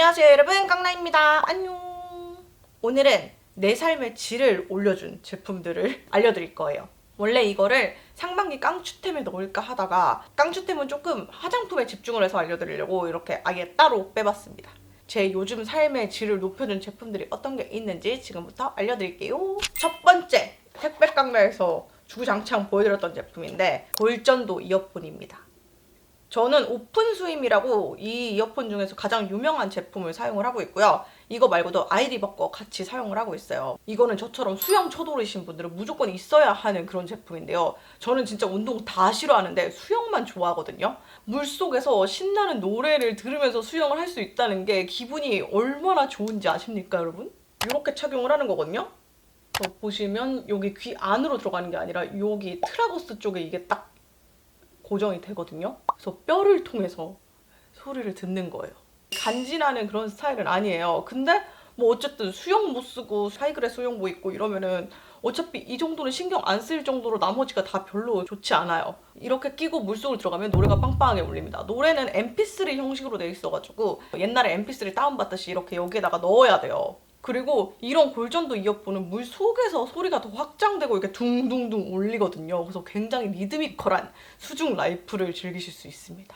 안녕하세요 여러분, 깡라입니다. 안녕. 오늘은 내 삶의 질을 올려준 제품들을 알려드릴 거예요. 원래 이거를 상반기 깡추템에 넣을까 하다가 깡추템은 조금 화장품에 집중을 해서 알려드리려고 이렇게 아예 따로 빼봤습니다. 제 요즘 삶의 질을 높여준 제품들이 어떤 게 있는지 지금부터 알려드릴게요. 첫 번째, 택배깡라에서 주구장창 보여드렸던 제품인데 골전도 이어폰입니다. 저는 오픈 스윙이라고 이 이어폰 중에서 가장 유명한 제품을 사용을 하고 있고요. 이거 말고도 아이리버 거 같이 사용을 하고 있어요. 이거는 저처럼 수영 초보이신 분들은 무조건 있어야 하는 그런 제품인데요. 저는 진짜 운동 다 싫어하는데 수영만 좋아하거든요. 물속에서 신나는 노래를 들으면서 수영을 할 수 있다는 게 기분이 얼마나 좋은지 아십니까, 여러분? 이렇게 착용을 하는 거거든요. 보시면 여기 귀 안으로 들어가는 게 아니라 여기 트라거스 쪽에 이게 딱 고정이 되거든요. 그래서 뼈를 통해서 소리를 듣는 거예요. 간지나는 그런 스타일은 아니에요. 근데 뭐 어쨌든 수영 못 쓰고 사이클에 수영복 입고 이러면은 어차피 이 정도는 신경 안 쓸 정도로 나머지가 다 별로 좋지 않아요. 이렇게 끼고 물속으로 들어가면 노래가 빵빵하게 울립니다. 노래는 mp3 형식으로 돼 있어가지고 옛날에 mp3 다운받듯이 이렇게 여기에다가 넣어야 돼요. 그리고 이런 골전도 이어폰은 물 속에서 소리가 더 확장되고 이렇게 둥둥둥 울리거든요. 그래서 굉장히 리드미컬한 수중 라이프를 즐기실 수 있습니다.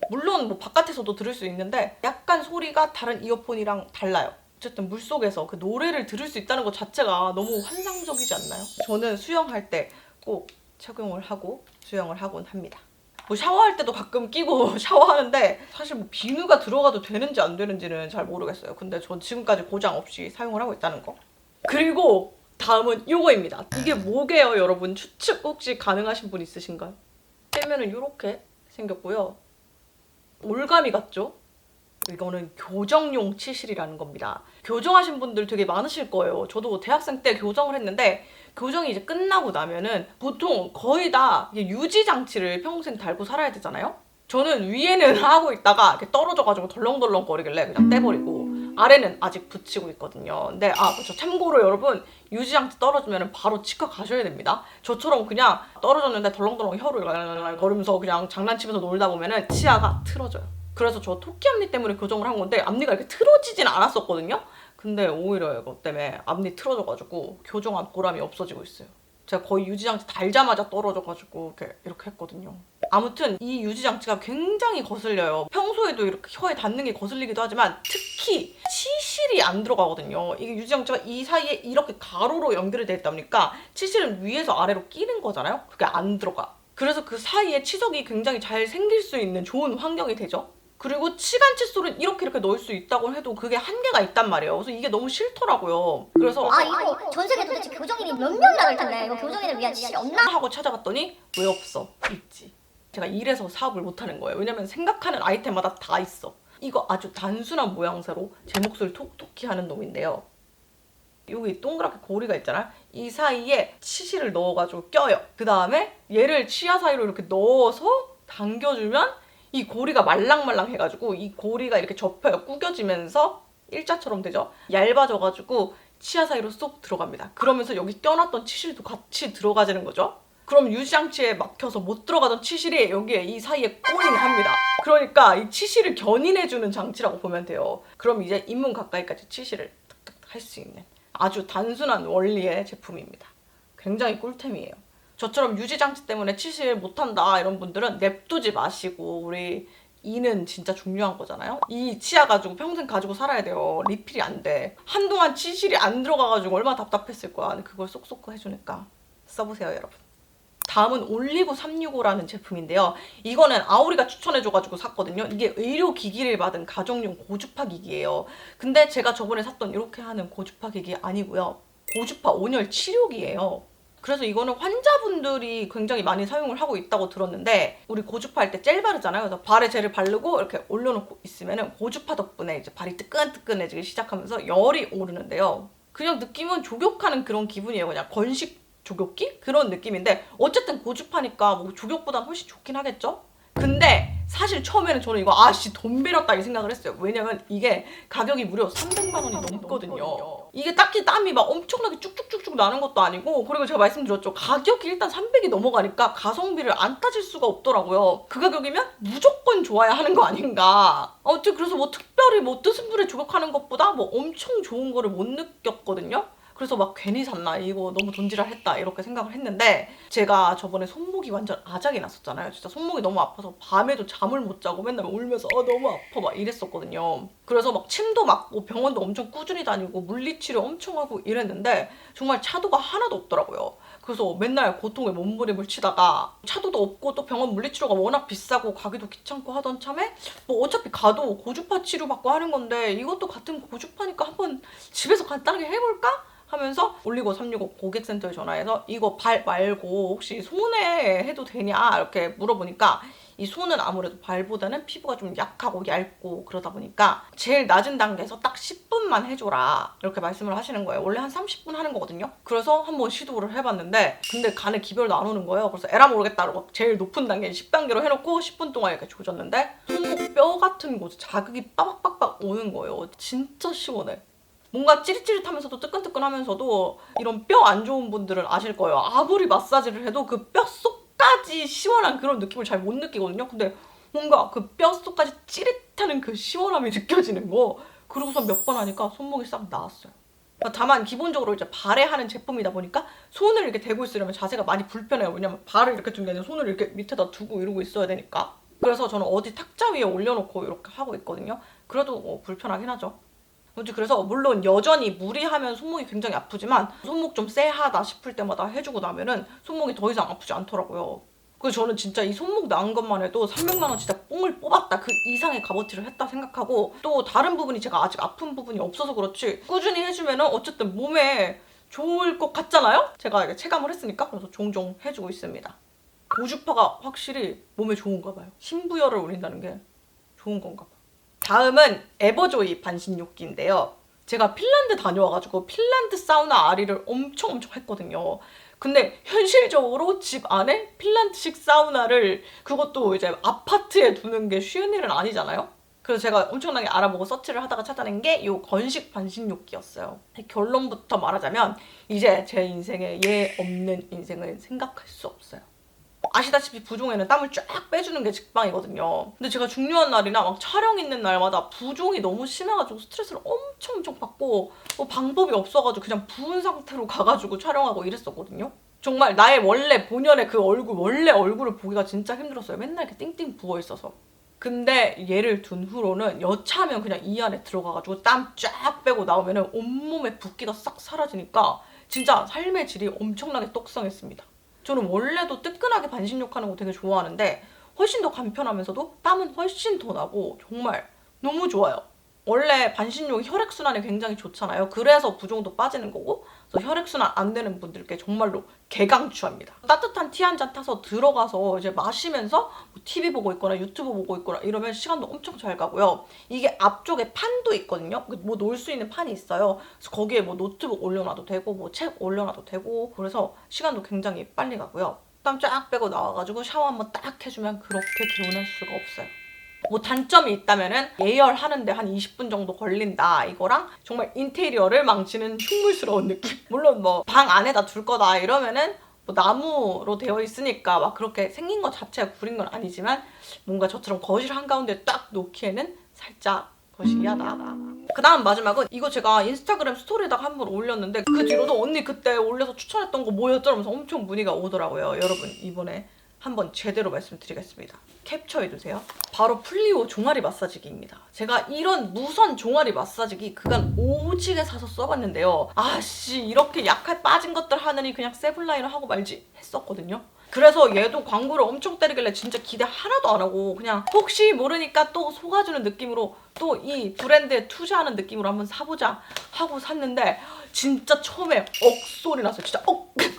물론 뭐 바깥에서도 들을 수 있는데 약간 소리가 다른 이어폰이랑 달라요. 어쨌든 물속에서 그 노래를 들을 수 있다는 것 자체가 너무 환상적이지 않나요? 저는 수영할 때 꼭 착용을 하고 수영을 하곤 합니다. 뭐 샤워할 때도 가끔 끼고 샤워하는데 사실 뭐 비누가 들어가도 되는지 안 되는지는 잘 모르겠어요. 근데 전 지금까지 고장 없이 사용을 하고 있다는 거. 그리고 다음은 이거입니다. 이게 뭐게요, 여러분? 추측 혹시 가능하신 분 있으신가요? 빼면은 이렇게 생겼고요. 올가미 같죠? 이거는 교정용 치실이라는 겁니다. 교정하신 분들 되게 많으실 거예요. 저도 대학생 때 교정을 했는데 교정이 이제 끝나고 나면은 보통 거의 다 유지 장치를 평생 달고 살아야 되잖아요. 저는 위에는 하고 있다가 이렇게 떨어져가지고 덜렁덜렁 거리길래 그냥 떼버리고 아래는 아직 붙이고 있거든요. 근데 그렇죠. 참고로 여러분, 유지 장치 떨어지면 바로 치과 가셔야 됩니다. 저처럼 그냥 떨어졌는데 덜렁덜렁 혀를 거리면서 그냥 장난치면서 놀다 보면은 치아가 틀어져요. 그래서 저 토끼 앞니 때문에 교정을 한 건데 앞니가 이렇게 틀어지진 않았었거든요. 근데 오히려 이거 때문에 앞니 틀어져가지고 교정한 보람이 없어지고 있어요. 제가 거의 유지장치 달자마자 떨어져가지고 이렇게 했거든요. 아무튼 이 유지장치가 굉장히 거슬려요. 평소에도 이렇게 혀에 닿는 게 거슬리기도 하지만 특히 치실이 안 들어가거든요. 이게 유지장치가 이 사이에 이렇게 가로로 연결이 되어 있다 보니까 치실은 위에서 아래로 끼는 거잖아요. 그게 안 들어가. 그래서 그 사이에 치석이 굉장히 잘 생길 수 있는 좋은 환경이 되죠. 그리고 치간 칫솔은 이렇게 넣을 수 있다고 해도 그게 한계가 있단 말이에요. 그래서 이게 너무 싫더라고요. 그래서 이거 전 세계 도대체 교정인이 몇 명이나 될 텐데 이거 교정인을 위한 치실이 없나? 하고 찾아봤더니 왜 없어? 있지. 제가 이래서 사업을 못하는 거예요. 왜냐면 생각하는 아이템마다 다 있어. 이거 아주 단순한 모양새로 제 몫을 톡톡히 하는 놈인데요. 여기 동그랗게 고리가 있잖아요. 이 사이에 치실을 넣어가지고 껴요. 그 다음에 얘를 치아 사이로 이렇게 넣어서 당겨주면 이 고리가 말랑말랑 해가지고 이 고리가 이렇게 접혀요. 구겨지면서 일자처럼 되죠. 얇아져가지고 치아 사이로 쏙 들어갑니다. 그러면서 여기 껴놨던 치실도 같이 들어가지는 거죠. 그럼 유지장치에 막혀서 못 들어가던 치실이 여기에 이 사이에 꼬링 합니다. 그러니까 이 치실을 견인해주는 장치라고 보면 돼요. 그럼 이제 잇몸 가까이까지 치실을 탁탁 할 수 있는 아주 단순한 원리의 제품입니다. 굉장히 꿀템이에요. 저처럼 유지장치 때문에 치실 못한다 이런 분들은 냅두지 마시고, 우리 이는 진짜 중요한 거잖아요. 이 치아 가지고 평생 가지고 살아야 돼요. 리필이 안 돼. 한동안 치실이 안 들어가가지고 얼마나 답답했을 거야. 근데 그걸 쏙쏙 해주니까 써보세요, 여러분. 다음은 올리브 365라는 제품인데요. 이거는 아오리가 추천해줘가지고 샀거든요. 이게 의료기기를 받은 가정용 고주파 기기예요. 근데 제가 저번에 샀던 이렇게 하는 고주파 기기 아니고요. 고주파 온열 치료기예요. 그래서 이거는 환자분들이 굉장히 많이 사용을 하고 있다고 들었는데, 우리 고주파 할 때 젤 바르잖아요. 그래서 발에 젤을 바르고 이렇게 올려놓고 있으면은 고주파 덕분에 이제 발이 뜨끈뜨끈해지기 시작하면서 열이 오르는데요. 그냥 느낌은 족욕하는 그런 기분이에요. 그냥 건식 족욕기? 그런 느낌인데 어쨌든 고주파니까 뭐 족욕보단 훨씬 좋긴 하겠죠? 근데 사실 처음에는 저는 이거 아씨 돈 베렸다 이 생각을 했어요. 왜냐면 이게 가격이 무려 300만 원이 넘거든요. 이게 딱히 땀이 막 엄청나게 쭉쭉쭉쭉 나는 것도 아니고, 그리고 제가 말씀드렸죠. 가격이 일단 300이 넘어가니까 가성비를 안 따질 수가 없더라고요. 그 가격이면 무조건 좋아야 하는 거 아닌가. 아무튼 그래서 뭐 특별히 뭐 뜻은 불에 조격하는 것보다 뭐 엄청 좋은 거를 못 느꼈거든요. 그래서 막 괜히 샀나, 이거 너무 돈지랄했다 이렇게 생각을 했는데, 제가 저번에 손목이 완전 아작이 났었잖아요. 진짜 손목이 너무 아파서 밤에도 잠을 못 자고 맨날 울면서 너무 아파 막 이랬었거든요. 그래서 막 침도 맞고 병원도 엄청 꾸준히 다니고 물리치료 엄청 하고 이랬는데 정말 차도가 하나도 없더라고요. 그래서 맨날 고통에 몸부림을 치다가 차도도 없고 또 병원 물리치료가 워낙 비싸고 가기도 귀찮고 하던 참에 뭐 어차피 가도 고주파 치료받고 하는 건데 이것도 같은 고주파니까 한번 집에서 간단하게 해볼까? 하면서 올리고 365 고객센터에 전화해서 이거 발 말고 혹시 손에 해도 되냐 이렇게 물어보니까, 이 손은 아무래도 발보다는 피부가 좀 약하고 얇고 그러다 보니까 제일 낮은 단계에서 딱 10분만 해줘라 이렇게 말씀을 하시는 거예요. 원래 한 30분 하는 거거든요. 그래서 한번 시도를 해봤는데 근데 간에 기별도 안 오는 거예요. 그래서 에라 모르겠다 이러고 제일 높은 단계는 10단계로 해놓고 10분 동안 이렇게 조졌는데 손목 뼈 같은 곳에 자극이 빠박빠박 오는 거예요. 진짜 시원해. 뭔가 찌릿찌릿하면서도 뜨끈뜨끈하면서도 이런 뼈 안 좋은 분들은 아실 거예요. 아무리 마사지를 해도 그 뼛속까지 시원한 그런 느낌을 잘 못 느끼거든요. 근데 뭔가 그 뼛속까지 찌릿하는 그 시원함이 느껴지는 거. 그러고서 몇 번 하니까 손목이 싹 나았어요. 다만 기본적으로 이제 발에 하는 제품이다 보니까 손을 이렇게 대고 있으려면 자세가 많이 불편해요. 왜냐면 발을 이렇게 둔 게 아니라 손을 이렇게 밑에다 두고 이러고 있어야 되니까. 그래서 저는 어디 탁자 위에 올려놓고 이렇게 하고 있거든요. 그래도 뭐 불편하긴 하죠. 그래서 물론 여전히 무리하면 손목이 굉장히 아프지만 손목 좀 쎄하다 싶을 때마다 해주고 나면은 손목이 더 이상 아프지 않더라고요. 그래서 저는 진짜 이 손목 나은 것만 해도 300만 원 진짜 뽕을 뽑았다, 그 이상의 값어치를 했다 생각하고, 또 다른 부분이 제가 아직 아픈 부분이 없어서 그렇지 꾸준히 해주면은 어쨌든 몸에 좋을 것 같잖아요? 제가 이게 체감을 했으니까. 그래서 종종 해주고 있습니다. 고주파가 확실히 몸에 좋은가 봐요. 신부열을 올린다는 게 좋은 건가 봐. 다음은 에버조이 반신욕기인데요. 제가 핀란드 다녀와가지고 핀란드 사우나 아리를 엄청 했거든요. 근데 현실적으로 집 안에 핀란드식 사우나를, 그것도 이제 아파트에 두는 게 쉬운 일은 아니잖아요. 그래서 제가 엄청나게 알아보고 서치를 하다가 찾아낸 게 이 건식 반신욕기였어요. 결론부터 말하자면 이제 제 인생에 얘 없는 인생을 생각할 수 없어요. 아시다시피 부종에는 땀을 쫙 빼주는 게 직방이거든요. 근데 제가 중요한 날이나 막 촬영 있는 날마다 부종이 너무 심해가지고 스트레스를 엄청 받고 방법이 없어가지고 그냥 부은 상태로 가가지고 촬영하고 이랬었거든요. 정말 나의 원래 본연의 그 얼굴, 원래 얼굴을 보기가 진짜 힘들었어요. 맨날 이렇게 띵띵 부어있어서. 근데 얘를 둔 후로는 여차하면 그냥 이 안에 들어가가지고 땀 쫙 빼고 나오면은 온몸에 붓기가 싹 사라지니까 진짜 삶의 질이 엄청나게 떡상했습니다. 저는 원래도 뜨끈하게 반신욕하는 거 되게 좋아하는데 훨씬 더 간편하면서도 땀은 훨씬 더 나고 정말 너무 좋아요. 원래 반신욕이 혈액순환에 굉장히 좋잖아요. 그래서 부종도 빠지는 거고, 그래서 혈액순환 안 되는 분들께 정말로 개강추합니다. 따뜻한 티 한 잔 타서 들어가서 이제 마시면서 뭐 TV 보고 있거나 유튜브 보고 있거나 이러면 시간도 엄청 잘 가고요. 이게 앞쪽에 판도 있거든요. 뭐 놓을 수 있는 판이 있어요. 그래서 거기에 뭐 노트북 올려놔도 되고 뭐 책 올려놔도 되고, 그래서 시간도 굉장히 빨리 가고요. 땀 쫙 빼고 나와가지고 샤워 한번 딱 해주면 그렇게 개운할 수가 없어요. 뭐 단점이 있다면은 예열하는데 한 20분 정도 걸린다, 이거랑 정말 인테리어를 망치는 흉물스러운 느낌. 물론 뭐 방 안에다 둘 거다 이러면은 뭐 나무로 되어 있으니까 막 그렇게 생긴 것 자체가 구린 건 아니지만 뭔가 저처럼 거실 한가운데 딱 놓기에는 살짝 거시기하다. 그 다음 마지막은 이거 제가 인스타그램 스토리에다가 한번 올렸는데 그 뒤로도 언니 그때 올려서 추천했던 거 뭐였더라면서 엄청 문의가 오더라고요. 여러분 이번에 한번 제대로 말씀드리겠습니다. 캡처해두세요. 바로 플리오 종아리 마사지기입니다. 제가 이런 무선 종아리 마사지기 그간 오지게 사서 써봤는데요. 아씨 이렇게 약할 빠진 것들 하느니 그냥 세븐라인을 하고 말지 했었거든요. 그래서 얘도 광고를 엄청 때리길래 진짜 기대 하나도 안 하고 그냥 혹시 모르니까 또 속아주는 느낌으로 또 이 브랜드에 투자하는 느낌으로 한번 사보자 하고 샀는데 진짜 처음에 억소리 났어요. 진짜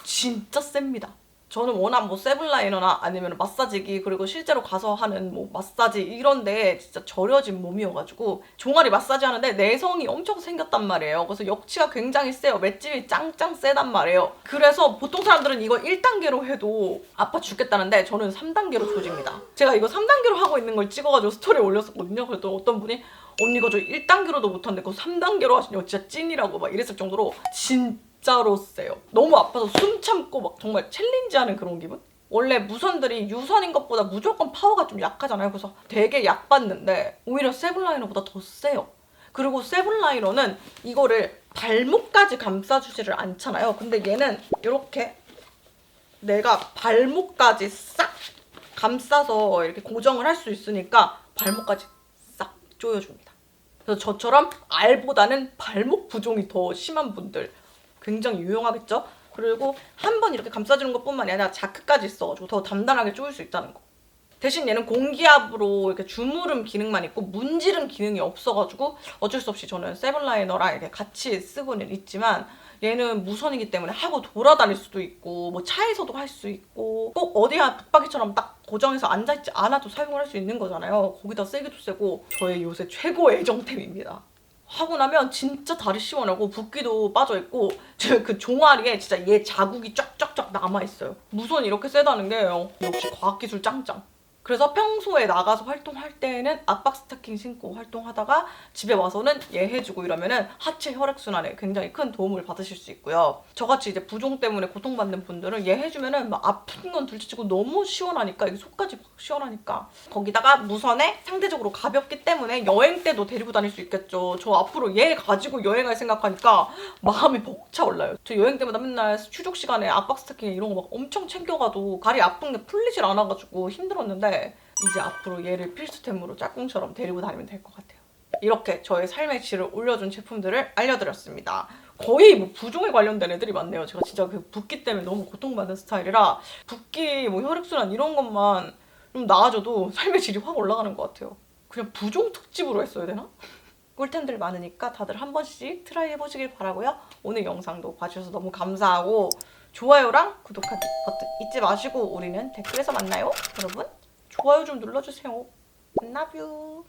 진짜 셉니다. 저는 워낙 뭐 세븐라이너나 아니면 마사지기 그리고 실제로 가서 하는 뭐 마사지 이런데 진짜 절여진 몸이어가지고 종아리 마사지 하는데 내성이 엄청 생겼단 말이에요. 그래서 역치가 굉장히 세요. 맷집이 짱짱 세단 말이에요. 그래서 보통 사람들은 이거 1단계로 해도 아파 죽겠다는데 저는 3단계로 조집니다. 제가 이거 3단계로 하고 있는 걸 찍어가지고 스토리에 올렸었거든요. 그랬더니 어떤 분이 언니 이거 저 1단계로도 못하는데 그거 3단계로 하시냐고 진짜 찐이라고 막 이랬을 정도로 진짜로 세요. 너무 아파서 숨 참고 막 정말 챌린지하는 그런 기분? 원래 무선들이 유선인 것보다 무조건 파워가 좀 약하잖아요. 그래서 되게 약받는데 오히려 세븐라이너보다 더 세요. 그리고 세븐라이너는 이거를 발목까지 감싸주지를 않잖아요. 근데 얘는 이렇게 내가 발목까지 싹 감싸서 이렇게 고정을 할 수 있으니까 발목까지 싹 조여줍니다. 그래서 저처럼 알보다는 발목 부종이 더 심한 분들 굉장히 유용하겠죠? 그리고 한 번 이렇게 감싸주는 것뿐만이 아니라 자크까지 있어가지고 더 단단하게 조일 수 있다는 거. 대신 얘는 공기압으로 이렇게 주무름 기능만 있고 문지름 기능이 없어가지고 어쩔 수 없이 저는 세븐라이너랑 이렇게 같이 쓰고는 있지만 얘는 무선이기 때문에 하고 돌아다닐 수도 있고 뭐 차에서도 할 수 있고 꼭 어디야 붙박이처럼 딱 고정해서 앉아있지 않아도 사용을 할 수 있는 거잖아요. 거기다 세기도 세고 저의 요새 최고 애정템입니다. 하고 나면 진짜 다리 시원하고 붓기도 빠져있고 그 종아리에 진짜 얘 자국이 쫙쫙쫙 남아있어요. 무선 이렇게 세다는 게 역시 과학기술 짱짱. 그래서 평소에 나가서 활동할 때는 압박 스타킹 신고 활동하다가 집에 와서는 얘 해주고 이러면은 하체 혈액순환에 굉장히 큰 도움을 받으실 수 있고요. 저같이 이제 부종 때문에 고통받는 분들은 얘 해주면은 막 아픈 건 둘째치고 너무 시원하니까 이게 속까지 막 시원하니까 거기다가 무선에 상대적으로 가볍기 때문에 여행 때도 데리고 다닐 수 있겠죠. 저 앞으로 얘 가지고 여행할 생각하니까 마음이 벅차올라요. 저 여행 때마다 맨날 휴족 시간에 압박 스타킹 이런 거 막 엄청 챙겨가도 다리 아픈 게 풀리질 않아가지고 힘들었는데 이제 앞으로 얘를 필수템으로 짝꿍처럼 데리고 다니면 될 것 같아요. 이렇게 저의 삶의 질을 올려준 제품들을 알려드렸습니다. 거의 뭐 부종에 관련된 애들이 많네요. 제가 진짜 그 붓기 때문에 너무 고통받는 스타일이라 붓기, 뭐 혈액순환 이런 것만 좀 나아져도 삶의 질이 확 올라가는 것 같아요. 그냥 부종 특집으로 했어야 되나? 꿀템들 많으니까 다들 한 번씩 트라이 해보시길 바라고요. 오늘 영상도 봐주셔서 너무 감사하고 좋아요랑 구독하기 버튼 잊지 마시고 우리는 댓글에서 만나요. 여러분 좋아요 좀 눌러주세요. love you.